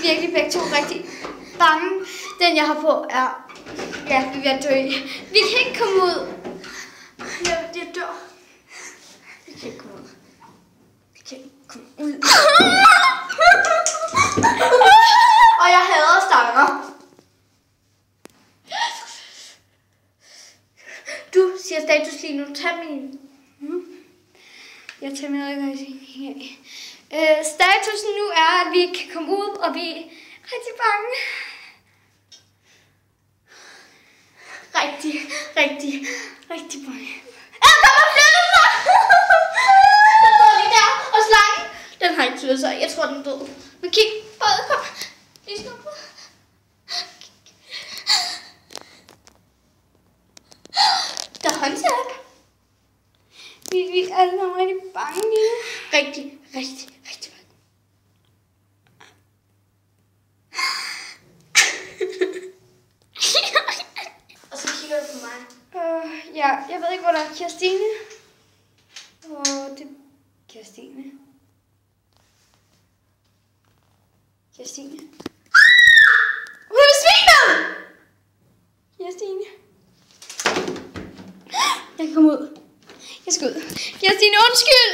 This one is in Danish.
virkelig begge to rigtig bange. Den jeg har på er... Ja, vi er ved at dø. Vi kan ikke komme ud. Jeg dør. Vi kan ikke komme ud. Vi kan ikke komme ud. Og jeg hader stanger. Du siger status lige nu. Tag min... Jeg tager med rigtig. Statusen nu er, at vi ikke kan komme ud, og vi er rigtig bange. Rigtig bange. Der var flyttet sig! Den står lige der, og slangen, den har ikke flyttet sig. Jeg tror, den er død. Men kig, bare kom. Lige snart. Der er håndtag. Vi er alle sammen rigtig bange lige nu. Rigtig bange. Og så kigger du på mig. Ja, jeg ved ikke, hvor der er Kirstine. Det er Kirstine. Hun er svinet! Kirstine. Jeg kan komme ud. Jeg skal ud. Kirstine, undskyld!